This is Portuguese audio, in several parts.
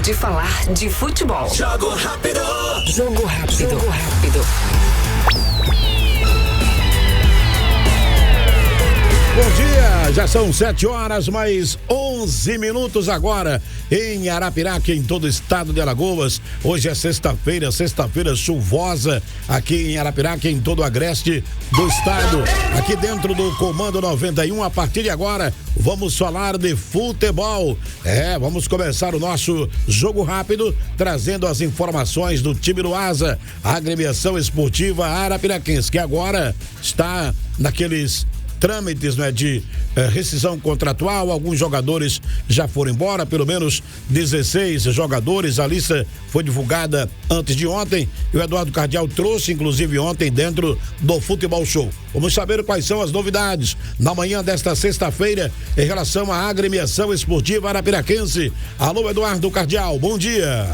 de falar de futebol. Jogo rápido. Jogo rápido. Jogo rápido. Bom dia, já são 7 horas mais 11 minutos agora em Arapiraca, em todo o estado de Alagoas. Hoje é sexta-feira chuvosa aqui em Arapiraca, em todo o agreste do estado. Aqui dentro do Comando 91, a partir de agora, vamos falar de futebol. Vamos começar o nosso jogo rápido, trazendo as informações do time do Asa, a agremiação esportiva arapiraquense, que agora está naqueles trâmites, né, de rescisão contratual. Alguns jogadores já foram embora, pelo menos 16 jogadores. A lista foi divulgada antes de ontem e o Eduardo Cardial trouxe, inclusive, ontem dentro do Futebol Show. Vamos saber quais são as novidades na manhã desta sexta-feira em relação à agremiação esportiva arapiraquense. Alô, Eduardo Cardial, bom dia.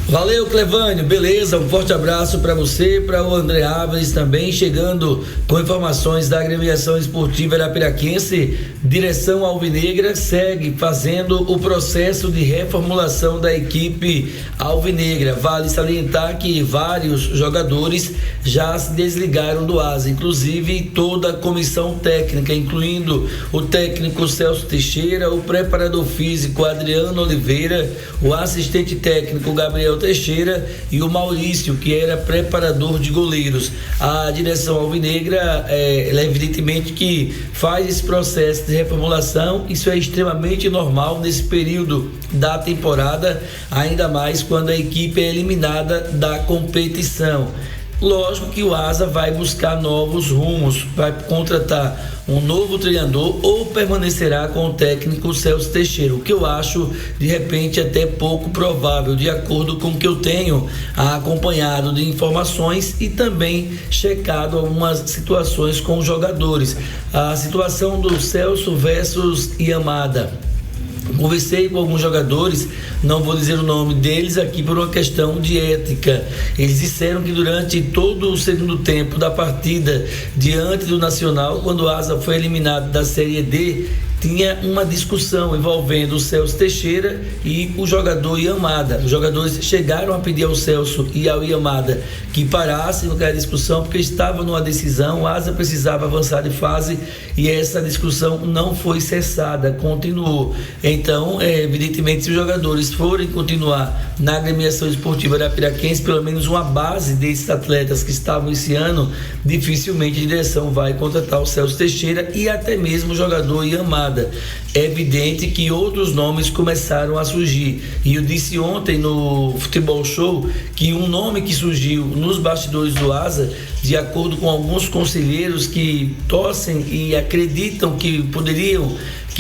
Valeu, Clevânio, beleza? Um forte abraço para você, para o André Álvares também, chegando com informações da agremiação esportiva arapiraquense. Direção alvinegra segue fazendo o processo de reformulação da equipe alvinegra. Vale salientar que vários jogadores já se desligaram do Asa, inclusive toda a comissão técnica, incluindo o técnico Celso Teixeira, o preparador físico Adriano Oliveira, o assistente técnico Gabriel Teixeira e o Maurício, que era preparador de goleiros. A direção alvinegra, ela evidentemente que faz esse processo de reformulação. Isso é extremamente normal nesse período da temporada, ainda mais quando a equipe é eliminada da competição. Lógico que o Asa vai buscar novos rumos, vai contratar um novo treinador ou permanecerá com o técnico Celso Teixeira, o que eu acho de repente até pouco provável, de acordo com o que eu tenho acompanhado de informações e também checado algumas situações com os jogadores. A situação do Celso versus Yamada. Conversei com alguns jogadores, não vou dizer o nome deles aqui por uma questão de ética. Eles disseram que durante todo o segundo tempo da partida diante do Nacional, quando o Asa foi eliminado da Série D, tinha uma discussão envolvendo o Celso Teixeira e o jogador Yamada. Os jogadores chegaram a pedir ao Celso e ao Yamada que parassem naquela discussão, porque estava numa decisão, o Asa precisava avançar de fase e essa discussão não foi cessada, continuou. Então, evidentemente, se os jogadores forem continuar na agremiação esportiva arapiraquense, pelo menos uma base desses atletas que estavam esse ano, dificilmente a direção vai contratar o Celso Teixeira e até mesmo o jogador Yamada. É evidente que outros nomes começaram a surgir e eu disse ontem no Futebol Show que um nome que surgiu nos bastidores do Asa, de acordo com alguns conselheiros que torcem e acreditam que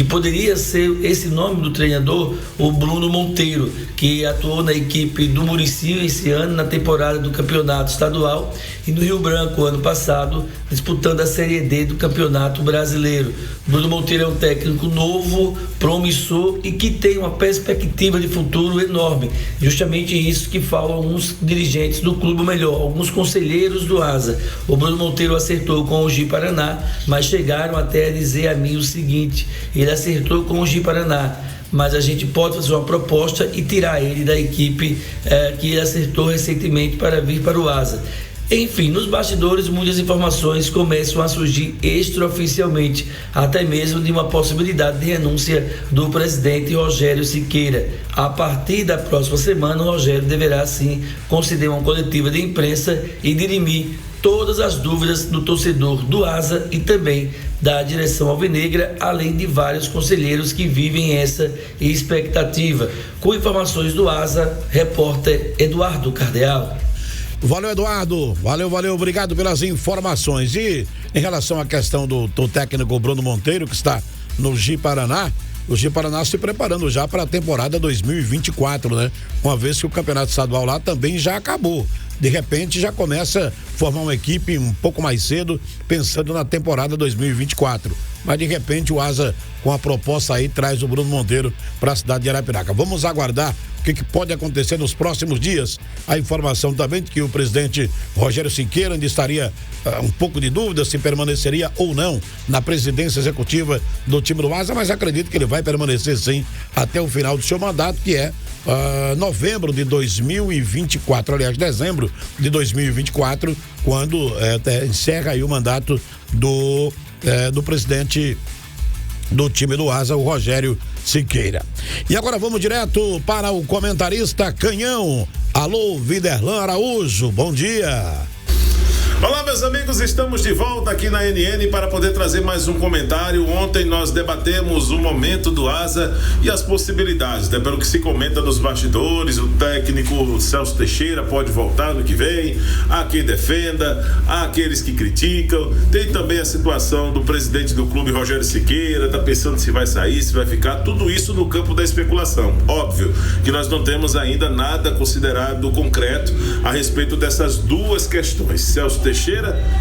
poderia ser esse nome do treinador, o Bruno Monteiro, que atuou na equipe do Muricy esse ano, na temporada do campeonato estadual, e no Rio Branco, ano passado, disputando a Série D do Campeonato Brasileiro. Bruno Monteiro é um técnico novo, promissor e que tem uma perspectiva de futuro enorme. Justamente isso que falam alguns dirigentes do clube, ou melhor, alguns conselheiros do Asa. O Bruno Monteiro acertou com o Ji-Paraná, mas chegaram até a dizer a mim o seguinte: ele acertou com o Ji-Paraná, mas a gente pode fazer uma proposta e tirar ele da equipe que ele acertou recentemente para vir para o Asa. Enfim, nos bastidores muitas informações começam a surgir extraoficialmente, até mesmo de uma possibilidade de renúncia do presidente Rogério Siqueira. A partir da próxima semana, o Rogério deverá sim conceder uma coletiva de imprensa e dirimir todas as dúvidas do torcedor do Asa e também da direção alvinegra, além de vários conselheiros que vivem essa expectativa. Com informações do Asa, repórter Eduardo Cardial. Valeu, Eduardo. Valeu, obrigado pelas informações. E em relação à questão do técnico Bruno Monteiro, que está no Ji-Paraná, o Ji-Paraná se preparando já para a temporada 2024, né? Uma vez que o campeonato estadual lá também já acabou. De repente já começa a formar uma equipe um pouco mais cedo, pensando na temporada 2024. mas de repente o Asa, com a proposta aí, traz o Bruno Monteiro para a cidade de Arapiraca. Vamos aguardar o que pode acontecer nos próximos dias. A informação também de que o presidente Rogério Siqueira ainda estaria um pouco de dúvida se permaneceria ou não na presidência executiva do time do Asa, mas acredito que ele vai permanecer sim até o final do seu mandato, que é novembro de 2024, aliás, dezembro de 2024, quando encerra aí o mandato do presidente do time do Asa, o Rogério Siqueira. E agora vamos direto para o comentarista Canhão. Alô, Viderlan Araújo, bom dia. Olá, meus amigos, estamos de volta aqui na NN para poder trazer mais um comentário. Ontem nós debatemos o momento do Asa e as possibilidades, né? Pelo que se comenta nos bastidores, o técnico Celso Teixeira pode voltar no que vem, há quem defenda, há aqueles que criticam, tem também a situação do presidente do clube, Rogério Siqueira, tá pensando se vai sair, se vai ficar, tudo isso no campo da especulação. Óbvio que nós não temos ainda nada considerado concreto a respeito dessas duas questões, Celso Teixeira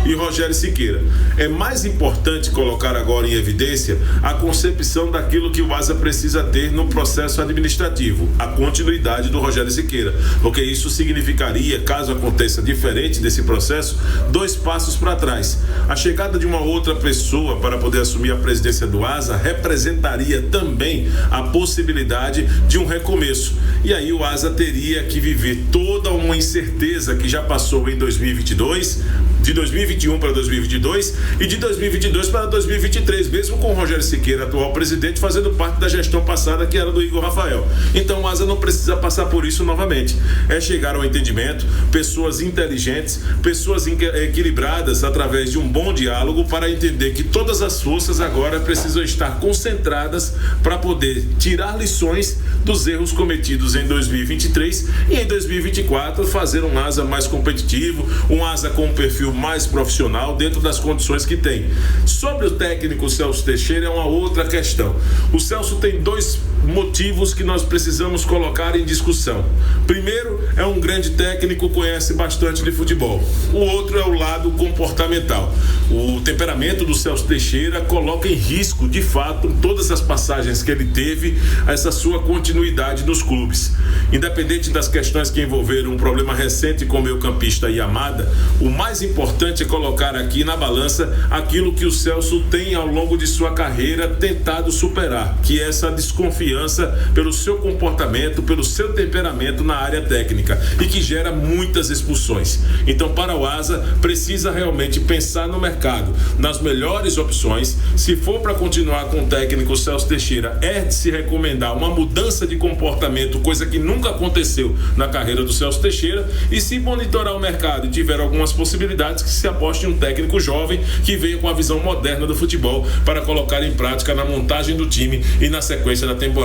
e Rogério Siqueira. É mais importante colocar agora em evidência a concepção daquilo que o Asa precisa ter no processo administrativo, a continuidade do Rogério Siqueira, porque isso significaria, caso aconteça diferente desse processo, 2 passos para trás. A chegada de uma outra pessoa para poder assumir a presidência do Asa representaria também a possibilidade de um recomeço, e aí o Asa teria que viver toda uma incerteza que já passou em 2022, de 2021 para 2022 e de 2022 para 2023, mesmo com o Rogério Siqueira, atual presidente, fazendo parte da gestão passada, que era do Igor Rafael. Então o Asa não precisa passar por isso novamente. É chegar ao entendimento, pessoas inteligentes, pessoas equilibradas através de um bom diálogo, para entender que todas as forças agora precisam estar concentradas para poder tirar lições dos erros cometidos em 2023 e em 2024 fazer um Asa mais competitivo, um Asa com um perfil mais profissional dentro das condições que tem. Sobre o técnico Celso Teixeira é uma outra questão. O Celso tem 2 motivos que nós precisamos colocar em discussão. Primeiro, é um grande técnico, conhece bastante de futebol. O outro é o lado comportamental. O temperamento do Celso Teixeira coloca em risco, de fato, todas as passagens que ele teve, essa sua continuidade nos clubes. Independente das questões que envolveram um problema recente com o meio-campista Yamada, o mais importante é colocar aqui na balança aquilo que o Celso tem ao longo de sua carreira tentado superar, que é essa desconfiança pelo seu comportamento, pelo seu temperamento na área técnica, e que gera muitas expulsões. Então, para o Asa, precisa realmente pensar no mercado, nas melhores opções. Se for para continuar com o técnico Celso Teixeira, é de se recomendar uma mudança de comportamento, coisa que nunca aconteceu na carreira do Celso Teixeira, e se monitorar o mercado e tiver algumas possibilidades, que se aposte em um técnico jovem que venha com a visão moderna do futebol para colocar em prática na montagem do time e na sequência da temporada.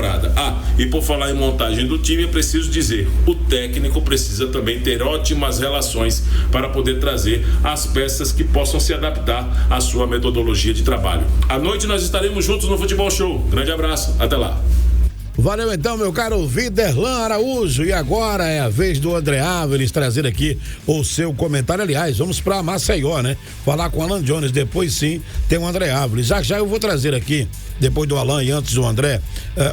E por falar em montagem do time, é preciso dizer, o técnico precisa também ter ótimas relações para poder trazer as peças que possam se adaptar à sua metodologia de trabalho. À noite nós estaremos juntos no Futebol Show. Grande abraço, até lá. Valeu então, meu caro Viderlan Araújo. E agora é a vez do André Áviles trazer aqui o seu comentário. Aliás, vamos para Maceió, né? Falar com o Alan Jones. Depois sim tem o André Áviles. Já eu vou trazer aqui, depois do Alan e antes do André,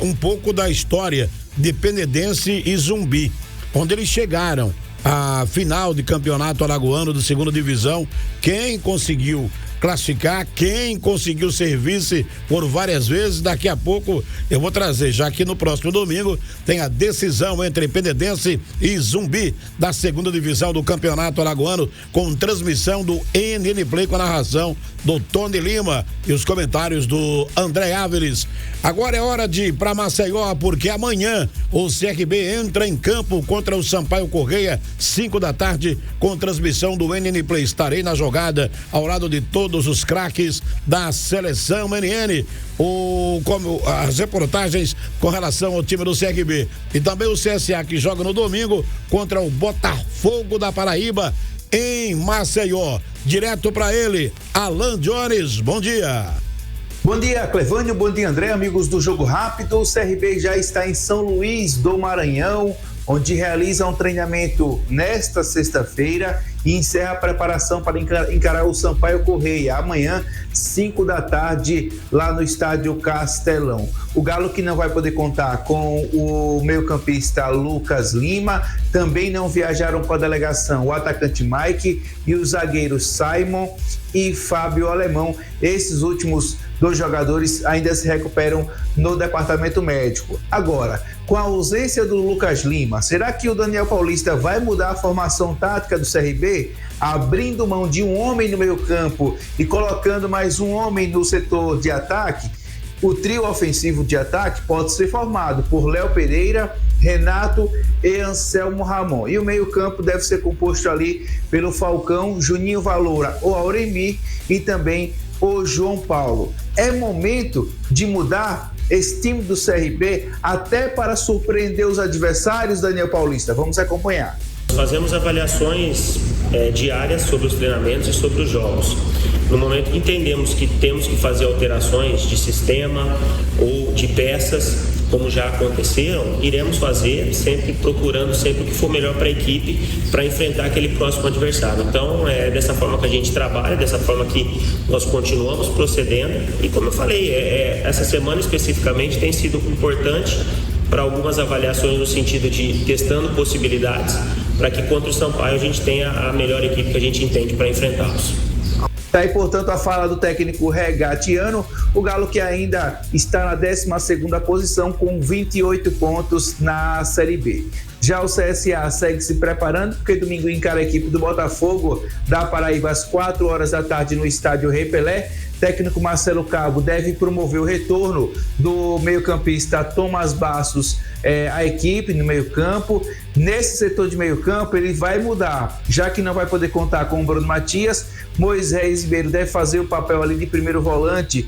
um pouco da história de Penedense e Zumbi, onde eles chegaram à final de campeonato alagoano da 2ª divisão. Quem conseguiu classificar, quem conseguiu ser vice por várias vezes, daqui a pouco eu vou trazer, já que no próximo domingo tem a decisão entre Penedense e Zumbi da 2ª divisão do campeonato alagoano, com transmissão do NN Play, com a narração do Tony Lima e os comentários do André Áviles. Agora é hora de ir para Maceió, porque amanhã o CRB entra em campo contra o Sampaio Correia, 5 da tarde, com transmissão do NN Play. Estarei na jogada ao lado de todos os craques da seleção NN, as reportagens com relação ao time do CRB e também o CSA, que joga no domingo contra o Botafogo da Paraíba em Maceió. Direto para ele, Alan Jones, bom dia. Bom dia, Clevânio, bom dia, André, amigos do Jogo Rápido. O CRB já está em São Luís do Maranhão, onde realiza um treinamento nesta sexta-feira e encerra a preparação para encarar o Sampaio Corrêa amanhã, 5 da tarde, lá no estádio Castelão. O Galo, que não vai poder contar com o meio-campista Lucas Lima, também não viajaram com a delegação o atacante Mike e os zagueiros Simon e Fábio Alemão. Esses últimos 2 jogadores ainda se recuperam no departamento médico. Agora, com a ausência do Lucas Lima, será que o Daniel Paulista vai mudar a formação tática do CRB, abrindo mão de um homem no meio-campo e colocando mais um homem no setor de ataque? O trio ofensivo de ataque pode ser formado por Léo Pereira, Renato e Anselmo Ramon. E o meio-campo deve ser composto ali pelo Falcão, Juninho Valora ou Auremir e também o João Paulo. É momento de mudar esse time do CRB até para surpreender os adversários, Daniel Paulista. Vamos acompanhar. Fazemos avaliações diárias sobre os treinamentos e sobre os jogos. No momento que entendemos que temos que fazer alterações de sistema ou de peças, como já aconteceram, iremos fazer, sempre procurando sempre o que for melhor para a equipe, para enfrentar aquele próximo adversário. Então, é dessa forma que a gente trabalha, dessa forma que nós continuamos procedendo. E como eu falei, essa semana especificamente tem sido importante para algumas avaliações no sentido de testando possibilidades para que contra o Sampaio a gente tenha a melhor equipe que a gente entende para enfrentá-los. Tá aí, portanto, a fala do técnico Regatiano, o Galo que ainda está na 12ª posição com 28 pontos na Série B. Já o CSA segue se preparando, porque domingo encara a equipe do Botafogo da Paraíba às 4 horas da tarde no estádio Rei Pelé. Técnico Marcelo Cabo deve promover o retorno do meio-campista Thomas Bastos à equipe no meio-campo. Nesse setor de meio-campo ele vai mudar, já que não vai poder contar com o Bruno Matias. Moisés Ribeiro deve fazer o papel ali de primeiro volante,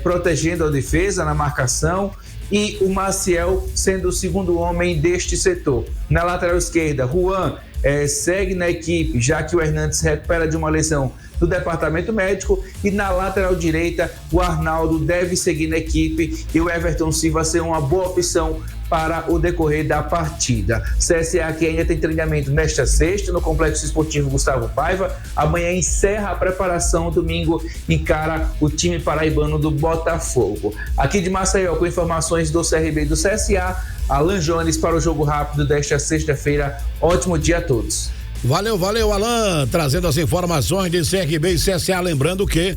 protegendo a defesa na marcação, e o Maciel sendo o segundo homem deste setor. Na lateral esquerda, Juan segue na equipe, já que o Hernandes recupera de uma lesão do departamento médico, e na lateral direita o Arnaldo deve seguir na equipe e o Everton Silva ser uma boa opção para o decorrer da partida. CSA que ainda tem treinamento nesta sexta no Complexo Esportivo Gustavo Paiva. Amanhã encerra a preparação, domingo encara o time paraibano do Botafogo. Aqui de Maceió, com informações do CRB e do CSA, Alan Jones para o Jogo Rápido desta sexta-feira. Ótimo dia a todos. Valeu, Alan, trazendo as informações de CRB e CSA. Lembrando que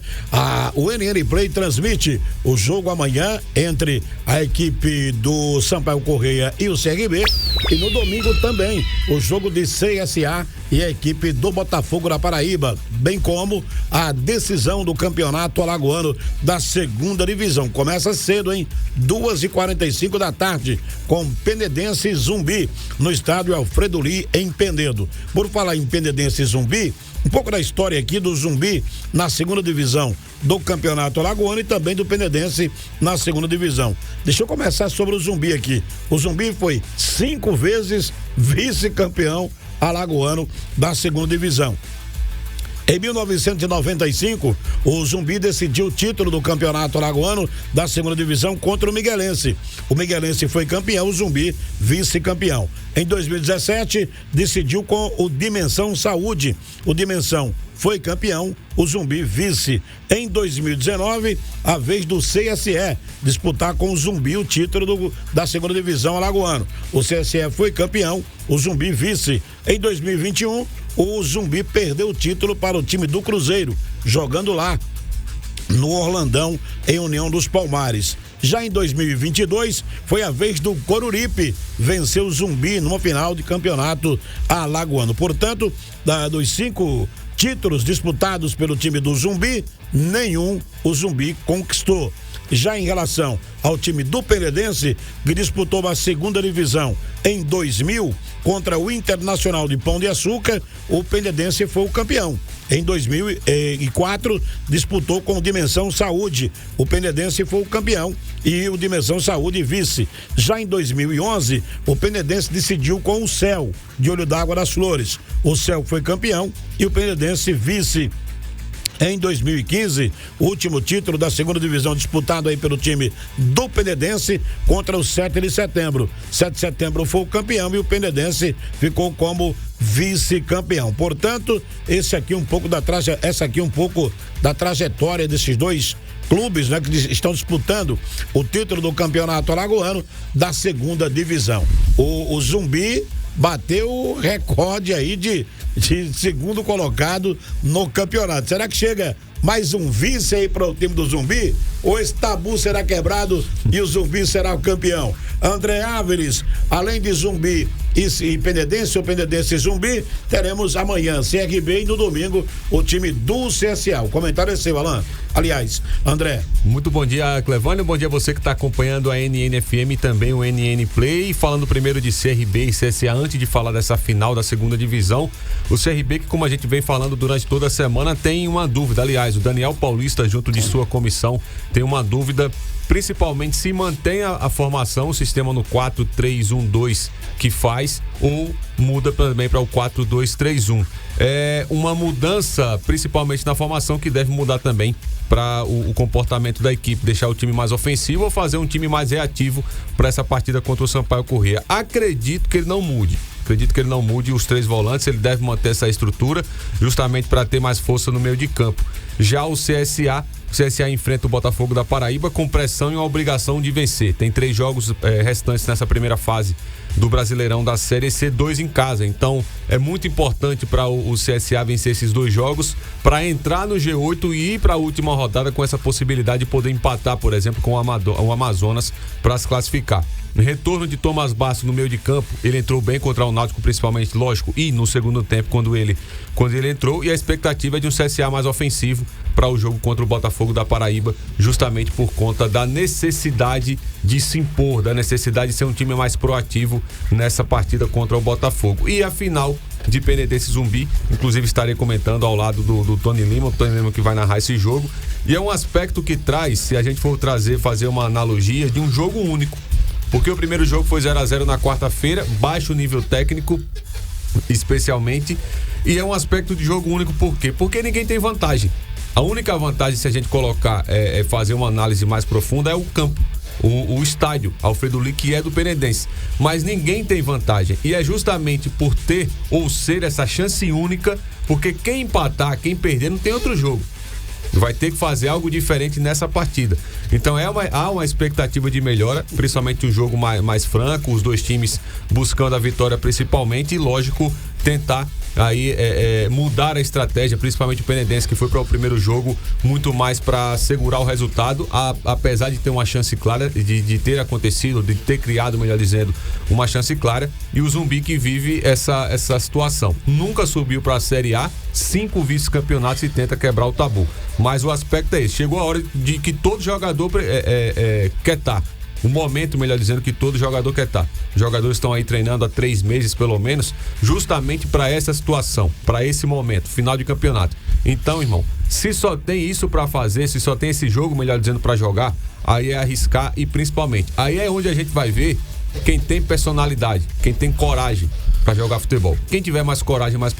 o NN Play transmite o jogo amanhã entre a equipe do Sampaio Corrêa e o CRB, e no domingo também o jogo de CSA e a equipe do Botafogo da Paraíba, bem como a decisão do campeonato alagoano da 2ª divisão. Começa cedo, hein? 2h45 da tarde, com Penedense e Zumbi, no estádio Alfredo Ly, em Penedo. Por falar em Penedense e Zumbi, um pouco da história aqui do Zumbi na 2ª divisão do campeonato alagoano e também do Penedense na 2ª divisão. Deixa eu começar sobre o Zumbi aqui. O Zumbi foi 5 vezes vice-campeão alagoano da 2ª divisão. Em 1995, o Zumbi decidiu o título do campeonato alagoano da 2ª divisão contra o Miguelense. O Miguelense foi campeão, o Zumbi vice-campeão. Em 2017, decidiu com o Dimensão Saúde. O Dimensão foi campeão, o Zumbi vice. Em 2019, a vez do CSE disputar com o Zumbi o título da 2ª divisão alagoano. O CSE foi campeão, o Zumbi vice. Em 2021, o Zumbi perdeu o título para o time do Cruzeiro, jogando lá no Orlandão, em União dos Palmares. Já em 2022, foi a vez do Coruripe vencer o Zumbi numa final de campeonato alagoano. Portanto, dos 5 títulos disputados pelo time do Zumbi, nenhum o Zumbi conquistou. Já em relação ao time do Penedense, que disputou a 2ª divisão em 2000 contra o Internacional de Pão de Açúcar, o Penedense foi o campeão. Em 2004, disputou com o Dimensão Saúde. O Penedense foi o campeão e o Dimensão Saúde vice. Já em 2011, o Penedense decidiu com o Céu, de Olho d'Água das Flores. O Céu foi campeão e o Penedense vice. Em 2015, o último título da 2ª divisão disputado aí pelo time do Penedense contra o 7 de setembro. 7 de setembro foi o campeão e o Penedense ficou como vice-campeão. Portanto, essa aqui um pouco da trajetória desses dois clubes, né, que estão disputando o título do campeonato alagoano da segunda divisão. O Zumbi bateu o recorde aí de segundo colocado no campeonato. Será que chega mais um vice aí para o time do Zumbi? Ou esse tabu será quebrado e o Zumbi será o campeão? André Áviles, além de Zumbi e Penedense, o Penedense e Zumbi, teremos amanhã CRB e no domingo o time do CSA. O comentário é seu, Alan. Aliás, André. Muito bom dia, Clevânio. Bom dia a você que está acompanhando a NNFM e também o NN Play. Falando primeiro de CRB e CSA, antes de falar dessa final da segunda divisão, o CRB, que como a gente vem falando durante toda a semana, tem uma dúvida. Aliás, o Daniel Paulista, junto de sua comissão, tem uma dúvida, principalmente se mantém a formação, o sistema no 4-3-1-2 que faz, ou muda também para o 4-2-3-1. É uma mudança, principalmente na formação, que deve mudar também para o comportamento da equipe, deixar o time mais ofensivo ou fazer um time mais reativo para essa partida contra o Sampaio Corrêa. Acredito que ele não mude os três volantes, ele deve manter essa estrutura justamente para ter mais força no meio de campo. Já o CSA enfrenta o Botafogo da Paraíba com pressão e uma obrigação de vencer. Tem 3 jogos restantes nessa primeira fase do Brasileirão da Série C, 2 em casa. Então é muito importante para o CSA vencer esses 2 jogos para entrar no G8 e ir para a última rodada com essa possibilidade de poder empatar, por exemplo, com o Amazonas para se classificar. No retorno de Tomás Basso no meio de campo, ele entrou bem contra o Náutico, principalmente, lógico, e no segundo tempo quando ele entrou, e a expectativa é de um CSA mais ofensivo para o jogo contra o Botafogo da Paraíba, justamente por conta da necessidade de se impor, da necessidade de ser um time mais proativo nessa partida contra o Botafogo. E a final de Penedense Zumbi, inclusive estarei comentando ao lado do Tony Lima, o Tony Lima que vai narrar esse jogo, e é um aspecto que traz, se a gente for fazer uma analogia, de um jogo único. Porque o primeiro jogo foi 0-0 na quarta-feira, baixo nível técnico, especialmente, e é um aspecto de jogo único. Por quê? Porque ninguém tem vantagem. A única vantagem, se a gente colocar, fazer uma análise mais profunda, é o campo, o estádio Alfredo Lee, que é do Penedense. Mas ninguém tem vantagem, e é justamente por ter ou ser essa chance única, porque quem empatar, quem perder, não tem outro jogo. Vai ter que fazer algo diferente nessa partida. Então há uma expectativa de melhora, principalmente um jogo mais franco, os dois times buscando a vitória principalmente, e lógico, tentar aí mudar a estratégia, principalmente o Penedense, que foi para o primeiro jogo muito mais para segurar o resultado, apesar de ter uma chance clara, de ter acontecido, de ter criado, melhor dizendo, uma chance clara, e o Zumbi que vive essa situação. Nunca subiu para a Série A, 5 vice-campeonatos e tenta quebrar o tabu. Mas o aspecto é esse, chegou a hora de que todo jogador quer estar. O momento, melhor dizendo, que todo jogador quer estar. Os jogadores estão aí treinando há 3 meses, pelo menos, justamente para essa situação, para esse momento, final de campeonato. Então, irmão, se só tem isso para fazer, se só tem esse jogo, melhor dizendo, para jogar, aí é arriscar, e principalmente, aí é onde a gente vai ver quem tem personalidade, quem tem coragem para jogar futebol. Quem tiver mais coragem, mais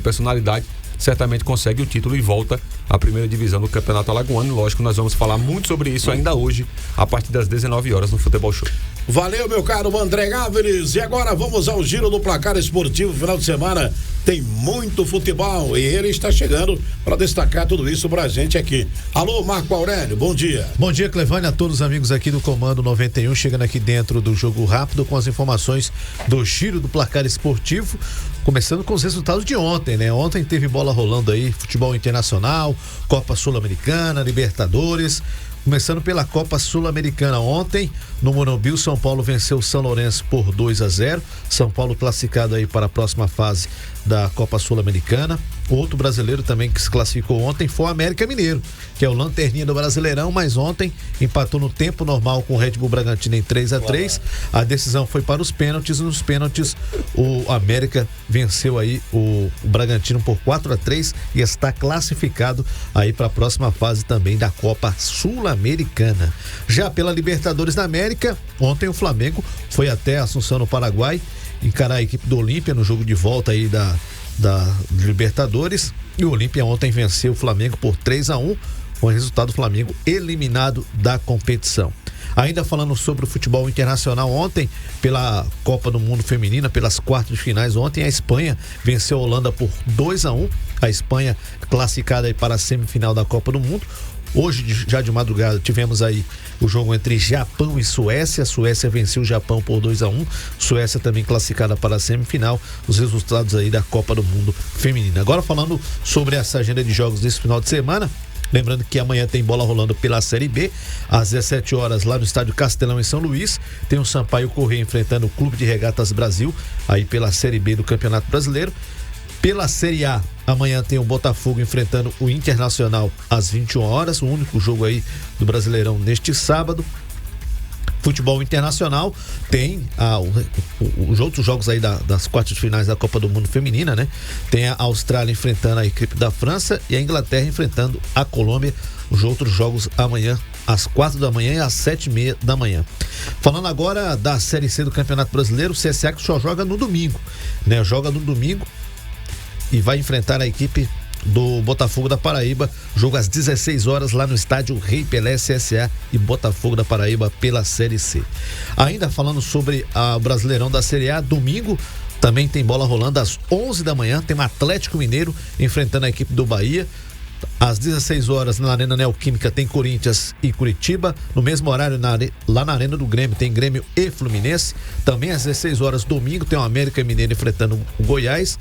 personalidade, certamente consegue o título e volta à primeira divisão do Campeonato Alagoano. Lógico, nós vamos falar muito sobre isso ainda hoje, a partir das 19 horas no Futebol Show. Valeu, meu caro André Áviles. E agora vamos ao giro do placar esportivo. Final de semana tem muito futebol e ele está chegando para destacar tudo isso pra gente aqui. Alô, Marco Aurélio, bom dia. Bom dia, Clevânia, a todos os amigos aqui do Comando 91, chegando aqui dentro do Jogo Rápido com as informações do giro do placar esportivo, começando com os resultados de ontem, né? Ontem teve bola rolando aí, futebol internacional, Copa Sul-Americana, Libertadores. Começando pela Copa Sul-Americana, ontem no Morumbi, o São Paulo venceu o São Lourenço por 2-0. São Paulo classificado aí para a próxima fase da Copa Sul-Americana. Outro brasileiro também que se classificou ontem foi o América Mineiro, que é o lanterninha do Brasileirão, mas ontem empatou no tempo normal com o Red Bull Bragantino em 3-3. A decisão foi para os pênaltis. Nos pênaltis, o América venceu aí o Bragantino por 4-3 e está classificado aí para a próxima fase também da Copa Sul-Americana. Já pela Libertadores da América, ontem o Flamengo foi até Assunção, no Paraguai, encarar a equipe do Olímpia no jogo de volta aí da Libertadores, e o Olímpia ontem venceu o Flamengo por 3-1, Com o resultado, o Flamengo eliminado da competição. Ainda falando sobre o futebol internacional, ontem, pela Copa do Mundo Feminina, pelas quartas de finais, ontem a Espanha venceu a Holanda por 2-1. A Espanha classificada aí para a semifinal da Copa do Mundo. Hoje, já de madrugada, tivemos aí o jogo entre Japão e Suécia. A Suécia venceu o Japão por 2-1. Suécia também classificada para a semifinal. Os resultados aí da Copa do Mundo Feminina. Agora falando sobre essa agenda de jogos desse final de semana. Lembrando que amanhã tem bola rolando pela Série B, às 17 horas lá no estádio Castelão em São Luís. Tem o Sampaio Corrêa enfrentando o Clube de Regatas Brasil, aí pela Série B do Campeonato Brasileiro. Pela Série A, amanhã tem o Botafogo enfrentando o Internacional às 21 horas, o único jogo aí do Brasileirão neste sábado. Futebol internacional tem os outros jogos aí das quartas de finais da Copa do Mundo Feminina, né? Tem a Austrália enfrentando a equipe da França e a Inglaterra enfrentando a Colômbia. Os outros jogos amanhã às 4 da manhã e às 7h30 da manhã. Falando agora da Série C do Campeonato Brasileiro, o CSA que só joga no domingo, né? Joga no domingo e vai enfrentar a equipe do Botafogo da Paraíba, jogo às 16 horas lá no estádio Rei Pelé. CSA e Botafogo da Paraíba pela Série C. Ainda falando sobre o Brasileirão da Série A, domingo também tem bola rolando às 11 da manhã, tem o Atlético Mineiro enfrentando a equipe do Bahia. Às 16 horas na Arena Neoquímica tem Corinthians e Curitiba. No mesmo horário lá na Arena do Grêmio tem Grêmio e Fluminense. Também às 16 horas domingo tem o América Mineiro enfrentando o Goiás.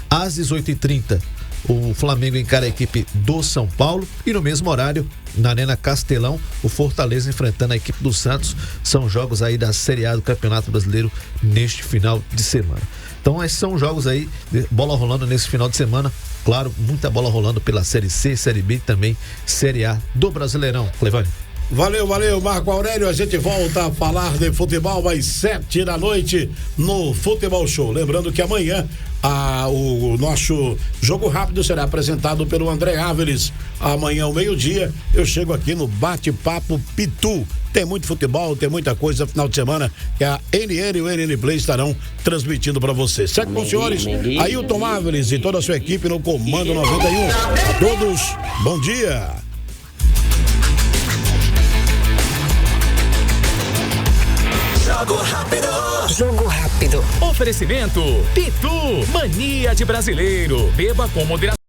Às 18h30 o Flamengo encara a equipe do São Paulo e no mesmo horário, na Arena Castelão, o Fortaleza enfrentando a equipe do Santos. São jogos aí da Série A do Campeonato Brasileiro neste final de semana. Então esses são jogos aí, bola rolando nesse final de semana. Claro, muita bola rolando pela Série C, Série B e também Série A do Brasileirão. Clevane. Valeu, Marco Aurélio. A gente volta a falar de futebol às 7 da noite no Futebol Show. Lembrando que amanhã o nosso jogo rápido será apresentado pelo André Áviles. Amanhã ao meio-dia eu chego aqui no Bate-Papo Pitu. Tem muito futebol, tem muita coisa final de semana que a NN e o NN Play estarão transmitindo para você. Certo, com os senhores? Ailton Áviles e toda a sua equipe no Comando 91. A todos, bom dia. Jogo rápido. Jogo rápido. Oferecimento Pitu, mania de brasileiro. Beba com moderação.